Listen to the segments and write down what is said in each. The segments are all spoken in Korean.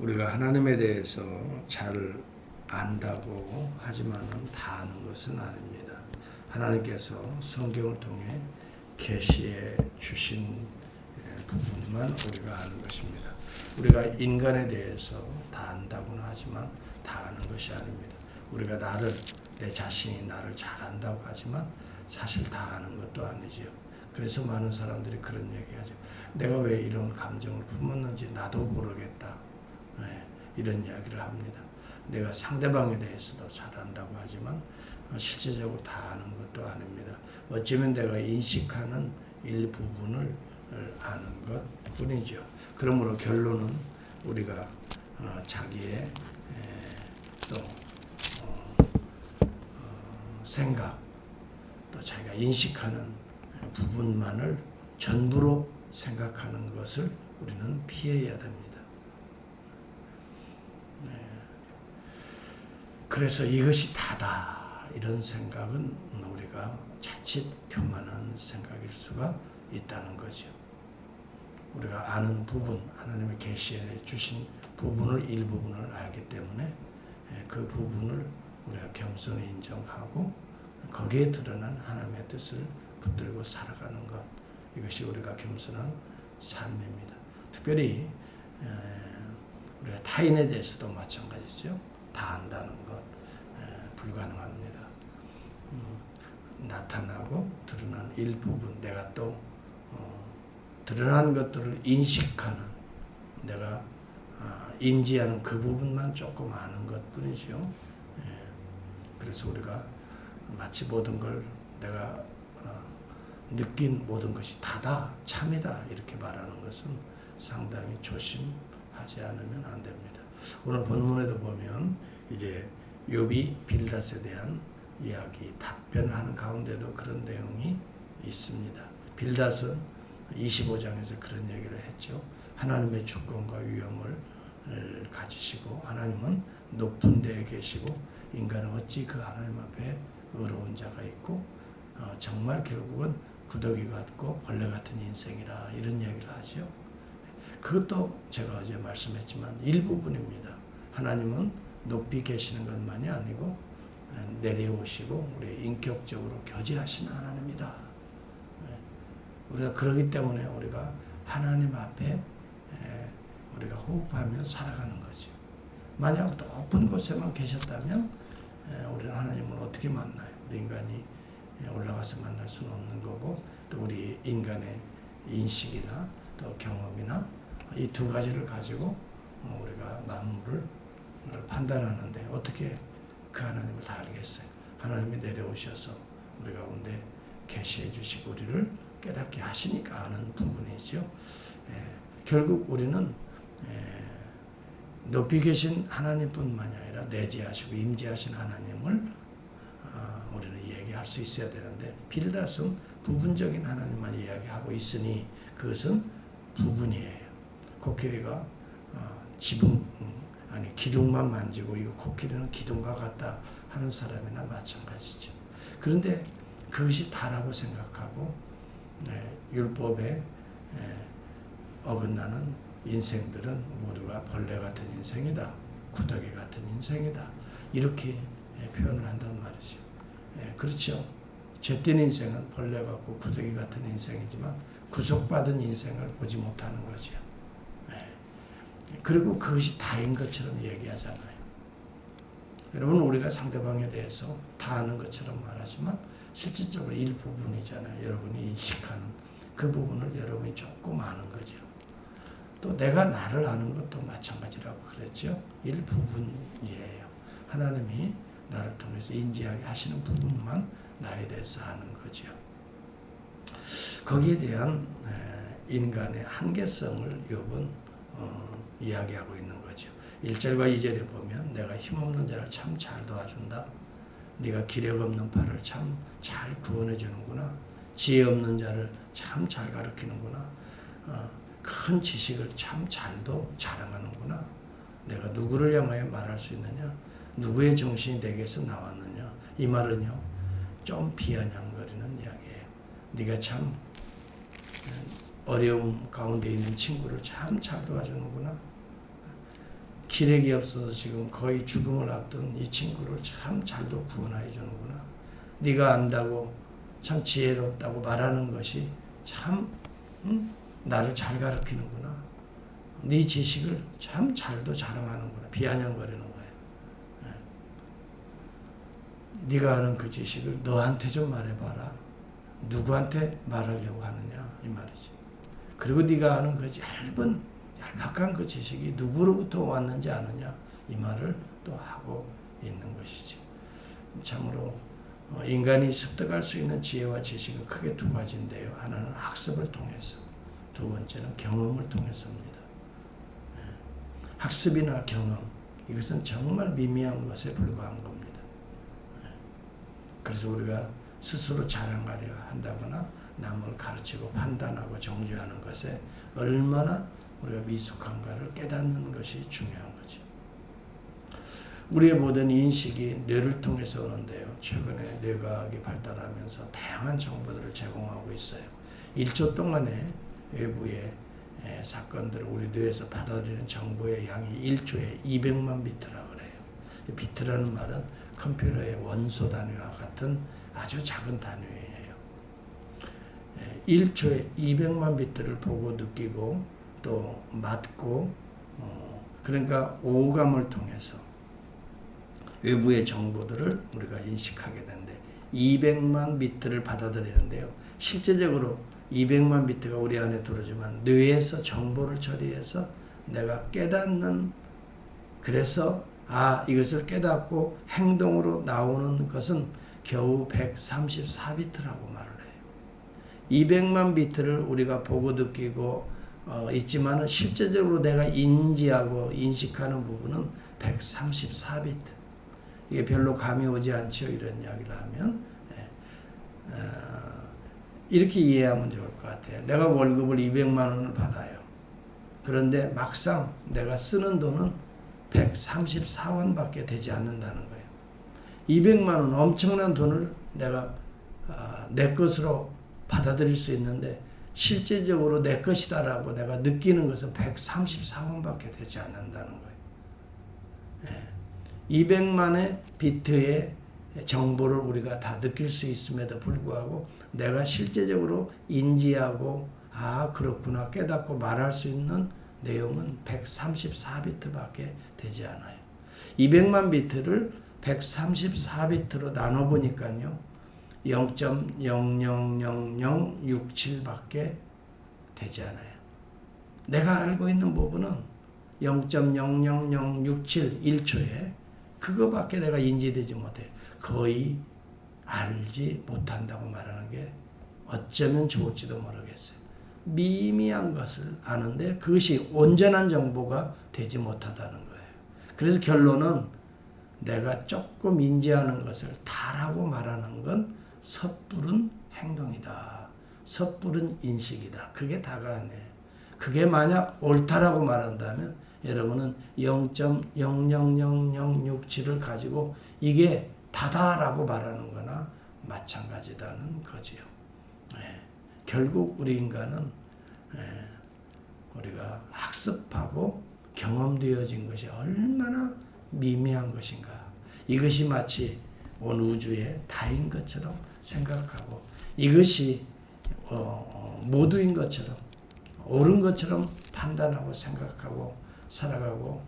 우리가 하나님에 대해서 잘 안다고 하지만은 다 아는 것은 아닙니다. 하나님께서 성경을 통해 계시해 주신 부분만 우리가 아는 것입니다. 우리가 인간에 대해서 다 안다고는 하지만 다 아는 것이 아닙니다. 우리가 내 자신이 나를 잘 안다고 하지만 사실 다 아는 것도 아니지요. 그래서 많은 사람들이 그런 얘기하죠. 내가 왜 이런 감정을 품었는지 나도 모르겠다. 이런 이야기를 합니다. 내가 상대방에 대해서도 잘 안다고 하지만 실제적으로 다 아는 것도 아닙니다. 어쩌면 내가 인식하는 일부분을 아는 것 뿐이죠. 그러므로 결론은 우리가 자기의 또 생각, 또 자기가 인식하는 부분만을 전부로 생각하는 것을 우리는 피해야 됩니다. 그래서 이것이 다다 이런 생각은 우리가 자칫 교만한 생각일 수가 있다는 거죠. 우리가 아는 부분, 하나님의 계시해 주신 부분을 일부분을 알기 때문에 그 부분을 우리가 겸손히 인정하고 거기에 드러난 하나님의 뜻을 붙들고 살아가는 것, 이것이 우리가 겸손한 삶입니다. 특별히 우리가 타인에 대해서도 마찬가지죠. 다 안다는 것 불가능합니다. 나타나고 드러난 일부분, 내가 또 드러난 것들을 인식하는, 내가 인지하는 그 부분만 조금 아는 것뿐이죠. 그래서 우리가 마치 모든 걸 내가 느낀 모든 것이 다다, 참이다 이렇게 말하는 것은 상당히 조심하지 않으면 안 됩니다. 오늘 본문에도 보면 이제 욥이 빌닷에 대한 이야기, 답변하는 가운데도 그런 내용이 있습니다. 빌닷은 25장에서 그런 얘기를 했죠. 하나님의 주권과 위엄을 가지시고 하나님은 높은 데에 계시고 인간은 어찌 그 하나님 앞에 의로운 자가 있고 정말 결국은 구더기 같고 벌레 같은 인생이라 이런 이야기를 하죠. 그것도 제가 어제 말씀했지만 일부분입니다. 하나님은 높이 계시는 것만이 아니고 내려오시고 우리 인격적으로 교제하시는 하나님이다. 우리가 그러기 때문에 우리가 하나님 앞에 우리가 호흡하며 살아가는 거죠. 만약 높은 곳에만 계셨다면 우리는 하나님을 어떻게 만나요? 우리 인간이 올라가서 만날 수는 없는 거고, 또 우리 인간의 인식이나 또 경험이나 이 두 가지를 가지고 우리가 만물을 판단하는데 어떻게 그 하나님을 다 알겠어요? 하나님이 내려오셔서 우리 가운데 계시해 주시고 우리를 깨닫게 하시니까 아는 부분이죠. 결국 우리는 높이 계신 하나님뿐만이 아니라 내재하시고 임재하신 하나님을 우리는 이야기할 수 있어야 되는데, 빌닷은 부분적인 하나님만 이야기하고 있으니 그것은 부분이에요. 코끼리가 기둥만 만지고 이거 코끼리는 기둥과 같다 하는 사람이나 마찬가지죠. 그런데 그것이 다라고 생각하고 율법에 어긋나는 인생들은 모두가 벌레 같은 인생이다, 구더기 같은 인생이다 이렇게 표현을 한단 말이죠. 그렇죠. 죄된 인생은 벌레 같고 구더기 같은 인생이지만 구속받은 인생을 보지 못하는 거죠. 그리고 그것이 다인 것처럼 얘기하잖아요. 여러분, 우리가 상대방에 대해서 다 아는 것처럼 말하지만 실질적으로 일부분이잖아요. 여러분이 인식하는 그 부분을 여러분이 조금 아는 거죠. 또 내가 나를 아는 것도 마찬가지라고 그랬죠. 일부분이에요. 하나님이 나를 통해서 인지하게 하시는 부분만 나에 대해서 아는 거죠. 거기에 대한 인간의 한계성을 욥은 이야기하고 있는 거죠. 1절과 2절에 보면 내가 힘없는 자를 참 잘 도와준다. 네가 기력 없는 팔을 참 잘 구원해 주는구나. 지혜 없는 자를 참 잘 가르치는구나. 큰 지식을 참 잘도 자랑하는구나. 내가 누구를 향하여 말할 수 있느냐? 누구의 정신이 내게서 나왔느냐? 이 말은요, 좀 비아냥거리는 이야기예요. 네가 참 어려움 가운데 있는 친구를 참 잘 도와주는구나. 기력이 없어서 지금 거의 죽음을 앞둔 이 친구를 참 잘도 구원해 주는구나. 네가 안다고 참 지혜롭다고 말하는 것이 참 나를 잘 가르치는구나. 네 지식을 참 잘도 자랑하는구나. 비아냥거리는 거예요. 네가 아는 그 지식을 너한테 좀 말해봐라. 누구한테 말하려고 하느냐 이 말이지. 그리고 네가 아는 그 얄팍한 그 지식이 누구로부터 왔는지 아느냐 이 말을 또 하고 있는 것이지. 참으로 인간이 습득할 수 있는 지혜와 지식은 크게 두 가지인데요. 하나는 학습을 통해서, 두 번째는 경험을 통해서입니다. 학습이나 경험, 이것은 정말 미미한 것에 불과한 겁니다. 그래서 우리가 스스로 자랑하려 한다거나 남을 가르치고 판단하고 정죄하는 것에 얼마나 우리가 미숙한가를 깨닫는 것이 중요한 거죠. 우리의 모든 인식이 뇌를 통해서 오는데요. 최근에 뇌과학이 발달하면서 다양한 정보들을 제공하고 있어요. 1초 동안에 외부의 사건들을 우리 뇌에서 받아들이는 정보의 양이 1초에 200만 비트라고 그래요. 비트라는 말은 컴퓨터의 원소 단위와 같은 아주 작은 단위예요. 1초에 200만 비트를 보고 느끼고 또 맡고 그러니까 오감을 통해서 외부의 정보들을 우리가 인식하게 되는데 200만 비트를 받아들이는데요. 실제적으로 200만 비트가 우리 안에 들어오지만 뇌에서 정보를 처리해서 내가 깨닫는, 그래서 이것을 깨닫고 행동으로 나오는 것은 겨우 134비트라고 말을 해요. 200만 비트를 우리가 보고 느끼고 있지만은 실제적으로 내가 인지하고 인식하는 부분은 134비트. 이게 별로 감이 오지 않죠. 이런 이야기를 하면 이렇게 이해하면 좋을 것 같아요. 내가 월급을 200만 원을 받아요. 그런데 막상 내가 쓰는 돈은 134원밖에 되지 않는다는 거예요. 200만 원 엄청난 돈을 내가 내 것으로 받아들일 수 있는데 실제적으로 내 것이다라고 내가 느끼는 것은 134원밖에 되지 않는다는 거예요. 200만의 비트의 정보를 우리가 다 느낄 수 있음에도 불구하고 내가 실제적으로 인지하고 그렇구나 깨닫고 말할 수 있는 내용은 134비트밖에 되지 않아요. 200만 비트를 134비트로 나눠보니까요. 0.000067밖에 되지 않아요. 내가 알고 있는 부분은 0.00067 1초에 그거밖에 내가 인지되지 못해요. 거의 알지 못한다고 말하는 게 어쩌면 좋을지도 모르겠어요. 미미한 것을 아는데 그것이 온전한 정보가 되지 못하다는 거예요. 그래서 결론은 내가 조금 인지하는 것을 다라고 말하는 건 섣부른 행동이다. 섣부른 인식이다. 그게 다가 아니에요. 그게 만약 옳다라고 말한다면 여러분은 0.000067을 가지고 이게 다다라고 말하는 거나 마찬가지다는 거지요. 결국 우리 인간은 우리가 학습하고 경험되어진 것이 얼마나 미미한 것인가. 이것이 마치 온 우주의 다인 것처럼 생각하고 이것이 모두인 것처럼 옳은 것처럼 판단하고 생각하고 살아가고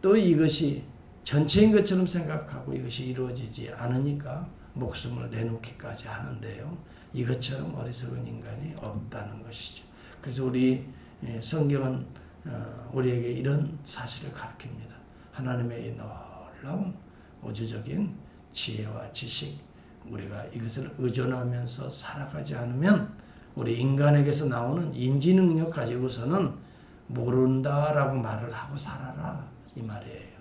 또 이것이 전체인 것처럼 생각하고 이것이 이루어지지 않으니까 목숨을 내놓기까지 하는데요. 이것처럼 어리석은 인간이 없다는 것이죠. 그래서 우리 성경은 우리에게 이런 사실을 가르칩니다. 하나님의 이 놀라운 우주적인 지혜와 지식, 우리가 이것을 의존하면서 살아가지 않으면 우리 인간에게서 나오는 인지 능력 가지고서는 모른다라고 말을 하고 살아라 이 말이에요.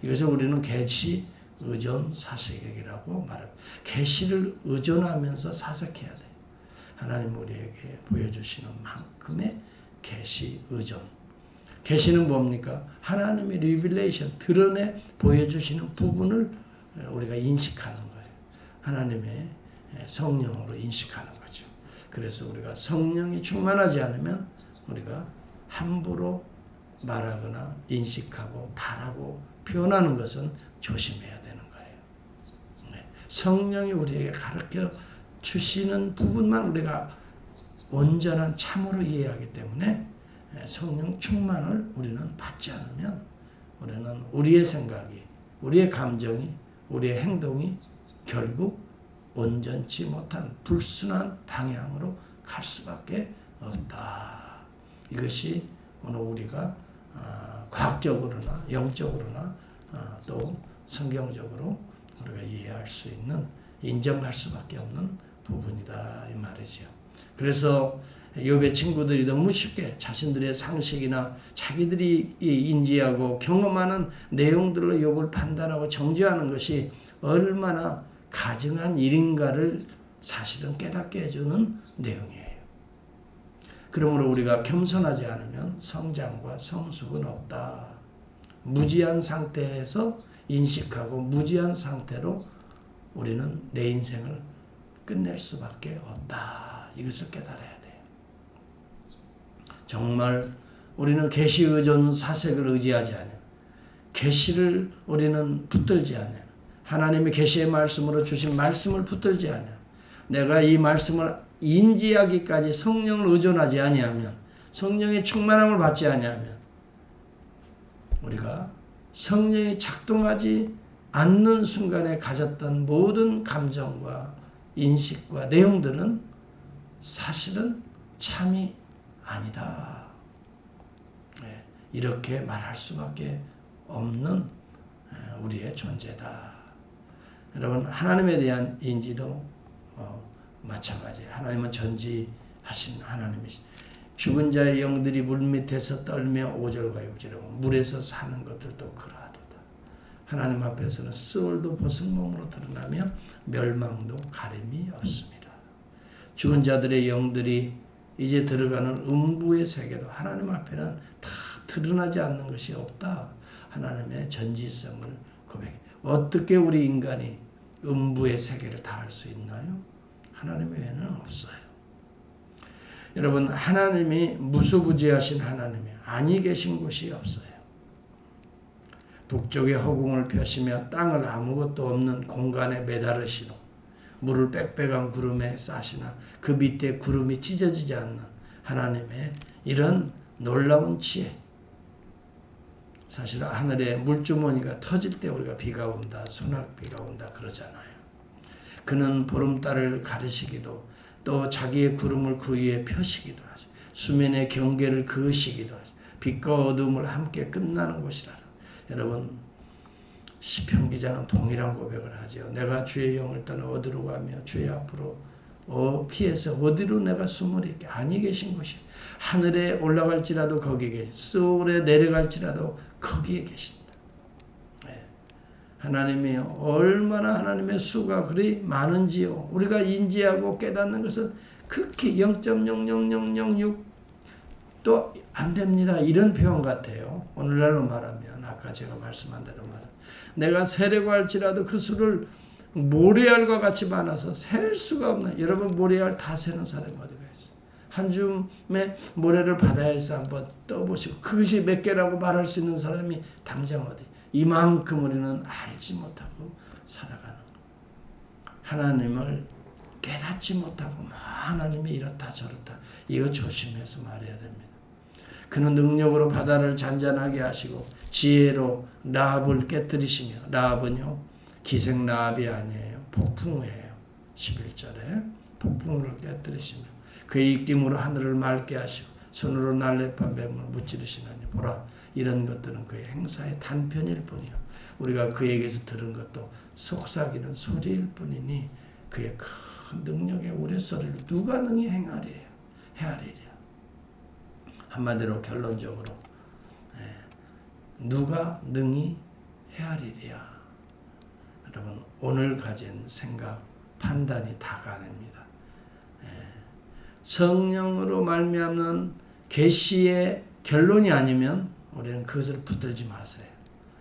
이것을 우리는 계시 의존 사색이라고 말합니다. 계시를 의존하면서 사색해야 돼요. 하나님 우리에게 보여주시는 만큼의 계시 의존. 계시는 뭡니까? 하나님의 리빌레이션, 드러내 보여주시는 부분을 우리가 인식하는 거예요. 하나님의 성령으로 인식하는 거죠. 그래서 우리가 성령이 충만하지 않으면 우리가 함부로 말하거나 인식하고 달하고 표현하는 것은 조심해야 되는 거예요. 성령이 우리에게 가르쳐 주시는 부분만 우리가 온전한 참으로 이해하기 때문에 성령 충만을 우리는 받지 않으면 우리는 우리의 생각이, 우리의 감정이, 우리의 행동이 결국 온전치 못한 불순한 방향으로 갈 수밖에 없다. 이것이 오늘 우리가 과학적으로나 영적으로나 또 성경적으로 우리가 이해할 수 있는, 인정할 수밖에 없는 부분이다 이 말이죠. 그래서 욥의 친구들이 너무 쉽게 자신들의 상식이나 자기들이 인지하고 경험하는 내용들로 욥을 판단하고 정죄하는 것이 얼마나 가증한 일인가를 사실은 깨닫게 해주는 내용이에요. 그러므로 우리가 겸손하지 않으면 성장과 성숙은 없다. 무지한 상태에서 인식하고 무지한 상태로 우리는 내 인생을 끝낼 수밖에 없다. 이것을 깨달아야 돼요. 정말 우리는 계시 의존 사색을 의지하지 않아요. 계시를 우리는 붙들지 않아요. 하나님의 계시의 말씀으로 주신 말씀을 붙들지 않아요. 내가 이 말씀을 인지하기까지 성령을 의존하지 아니하면, 성령의 충만함을 받지 아니하면 우리가 성령이 작동하지 않는 순간에 가졌던 모든 감정과 인식과 내용들은 사실은 참이 아니다. 이렇게 말할 수밖에 없는 우리의 존재다. 여러분, 하나님에 대한 인지도 마찬가지예요. 하나님은 전지하신 하나님이시. 죽은 자의 영들이 물밑에서 떨며 5절과 6절에 물에서 사는 것들도 그러하도다. 하나님 앞에서는 스올도 벗은 몸으로 드러나며 멸망도 가림이 없습니다. 죽은 자들의 영들이 이제 들어가는 음부의 세계도 하나님 앞에는 다 드러나지 않는 것이 없다. 하나님의 전지성을 고백해. 어떻게 우리 인간이 음부의 세계를 다 알 수 있나요? 하나님 외에는 없어요. 여러분, 하나님이 무소부지하신 하나님이 아니 계신 곳이 없어요. 북쪽에 허공을 펴시며 땅을 아무것도 없는 공간에 매달으시고 물을 빽빽한 구름에 싸시나 그 밑에 구름이 찢어지지 않는 하나님의 이런 놀라운 지혜. 사실 하늘에 물주머니가 터질 때 우리가 비가 온다, 소낙비가 온다 그러잖아요. 그는 보름달을 가르시기도 또 자기의 구름을 그 위에 펴시기도 하죠. 수면의 경계를 그으시기도 하죠. 빛과 어둠을 함께 끝나는 곳이라. 여러분, 시편 기자는 동일한 고백을 하죠. 내가 주의 영을 떠나 어디로 가며 주의 앞으로 피해서 어디로 내가 숨으리까? 아니 계신 곳이 하늘에 올라갈지라도 거기에 계신, 스올에 내려갈지라도 거기에 계신다. 하나님이 얼마나 하나님의 수가 그리 많은지요. 우리가 인지하고 깨닫는 것은 극히 0.00006도 안 됩니다. 이런 표현 같아요. 오늘날로 말하면 아까 제가 말씀한 대로 말하면 내가 세려고 할지라도 그 수를 모래알과 같이 많아서 셀 수가 없나. 여러분, 모래알 다 세는 사람이 어디가 있어요? 한 줌의 모래를 바다에서 한번 떠보시고 그것이 몇 개라고 말할 수 있는 사람이 당장 어디? 이만큼 우리는 알지 못하고 살아가는 것. 하나님을 깨닫지 못하고 하나님이 이렇다 저렇다 이거 조심해서 말해야 됩니다. 그는 능력으로 바다를 잔잔하게 하시고 지혜로 라합을 깨뜨리시며, 라합은요 기생 라합이 아니에요. 폭풍우예요. 11절에 폭풍우를 깨뜨리시며 그의 입김으로 하늘을 맑게 하시고 손으로 날래판 뱀을 무찌르시나니 보라, 이런 것들은 그의 행사의 단편일 뿐이요 우리가 그에게서 들은 것도 속삭이는 소리일 뿐이니 그의 큰 능력의 우레소리를 누가 능히 헤아리랴. 한마디로 결론적으로 누가 능히 헤아리랴. 여러분, 오늘 가진 생각, 판단이 다가 아닙니다. 성령으로 말미암는 계시의 결론이 아니면 우리는 그것을 붙들지 마세요.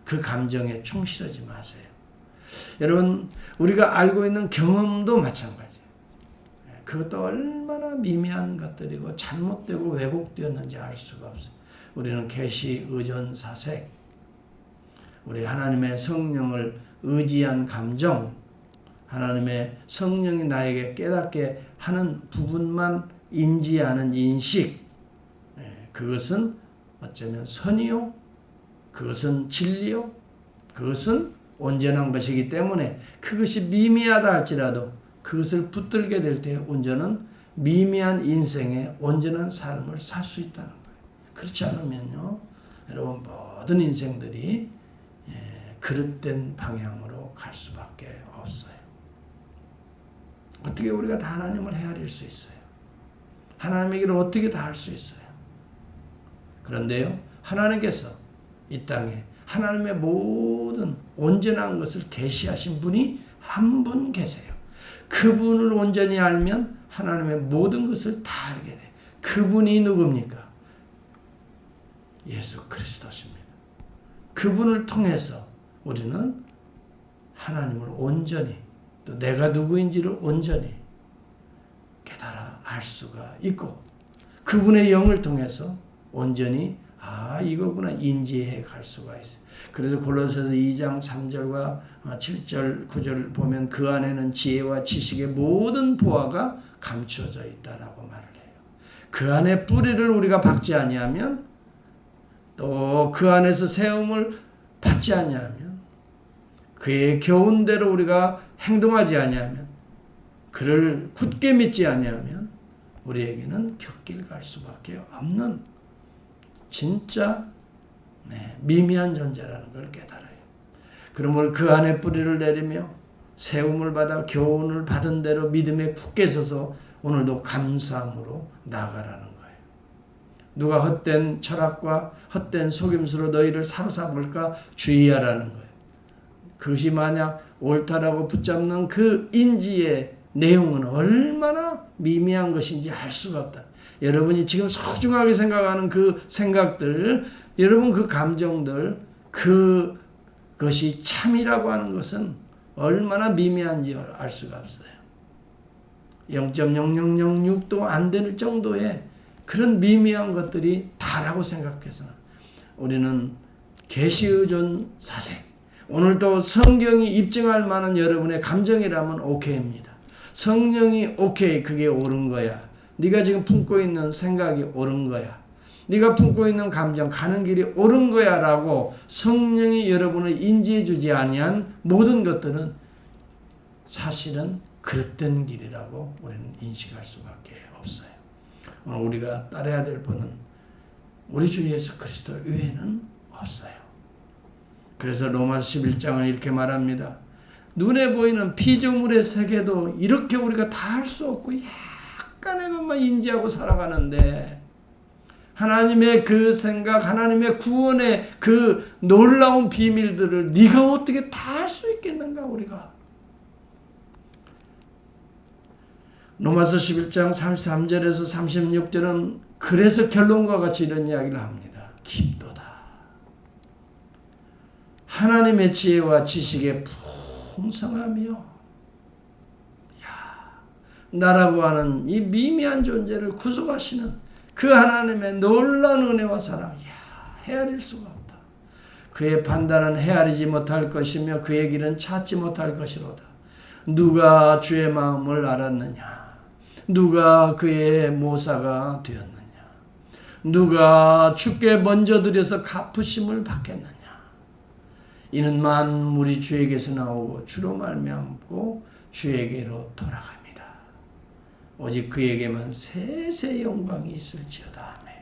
그 감정에 충실하지 마세요. 여러분, 우리가 알고 있는 경험도 마찬가지예요. 그것도 얼마나 미미한 것들이고 잘못되고 왜곡되었는지 알 수가 없어요. 우리는 계시 의존 사색, 우리 하나님의 성령을 의지한 감정, 하나님의 성령이 나에게 깨닫게 하는 부분만 인지하는 인식, 그것은 어쩌면 선이요, 그것은 진리요, 그것은 온전한 것이기 때문에 그것이 미미하다 할지라도 그것을 붙들게 될 때 온전한 미미한 인생의 온전한 삶을 살 수 있다는 거예요. 그렇지 않으면요, 여러분 모든 인생들이 그릇된 방향으로 갈 수밖에 없어요. 어떻게 우리가 다 하나님을 헤아릴 수 있어요? 하나님의 길을 어떻게 다 할 수 있어요? 그런데요, 하나님께서 이 땅에 하나님의 모든 온전한 것을 계시하신 분이 한 분 계세요. 그분을 온전히 알면 하나님의 모든 것을 다 알게 돼요. 그분이 누굽니까? 예수 그리스도십니다. 그분을 통해서 우리는 하나님을 온전히, 또 내가 누구인지를 온전히 깨달아 알 수가 있고, 그분의 영을 통해서 온전히 이거구나 인지해 갈 수가 있어요. 그래서 골로새서 2장 3절과 7절 9절 보면 그 안에는 지혜와 지식의 모든 보화가 감추어져 있다라고 말을 해요. 그 안에 뿌리를 우리가 박지 아니하면, 또 그 안에서 세움을 받지 아니하면, 그의 교훈 대로 우리가 행동하지 아니하면, 그를 굳게 믿지 아니하면 우리에게는 곁길 갈 수밖에 없는 진짜 미미한 존재라는 걸 깨달아요. 그러므로 그 안에 뿌리를 내리며 세움을 받아 교훈을 받은 대로 믿음에 굳게 서서 오늘도 감사함으로 나아가라는 거예요. 누가 헛된 철학과 헛된 속임수로 너희를 사로잡을까 주의하라는 거예요. 그것이 만약 옳다라고 붙잡는 그 인지의 내용은 얼마나 미미한 것인지 알 수가 없다. 여러분이 지금 소중하게 생각하는 그 생각들, 여러분 그 감정들, 그것이 참이라고 하는 것은 얼마나 미미한지 알 수가 없어요. 0.0006도 안 될 정도의 그런 미미한 것들이 다라고 생각해서 우리는 계시의존 사색, 오늘도 성경이 입증할 만한 여러분의 감정이라면 오케이입니다. 성령이 오케이, 그게 옳은 거야. 네가 지금 품고 있는 생각이 옳은 거야. 네가 품고 있는 감정, 가는 길이 옳은 거야 라고 성령이 여러분을 인지해 주지 아니한 모든 것들은 사실은 그릇된 길이라고 우리는 인식할 수밖에 없어요. 오늘 우리가 따라야 될 분은 우리 주 예수 그리스도 외에는 없어요. 그래서 로마서 11장은 이렇게 말합니다. 눈에 보이는 피조물의 세계도 이렇게 우리가 다 할 수 없고 약간의 것만 인지하고 살아가는데, 하나님의 그 생각, 하나님의 구원의 그 놀라운 비밀들을 네가 어떻게 다 할 수 있겠는가 우리가. 로마서 11장 33절에서 36절은 그래서 결론과 같이 이런 이야기를 합니다. 깊도다. 하나님의 지혜와 지식의 풍성하며, 나라고 하는 이 미미한 존재를 구속하시는 그 하나님의 놀라운 은혜와 사랑, 헤아릴 수가 없다. 그의 판단은 헤아리지 못할 것이며 그의 길은 찾지 못할 것이로다. 누가 주의 마음을 알았느냐? 누가 그의 모사가 되었느냐? 누가 주께 먼저 드려서 갚으심을 받겠느냐? 이는 만물이 주에게서 나오고 주로 말미암고 주에게로 돌아갑니다. 오직 그에게만 세세 영광이 있을지어다. 아멘.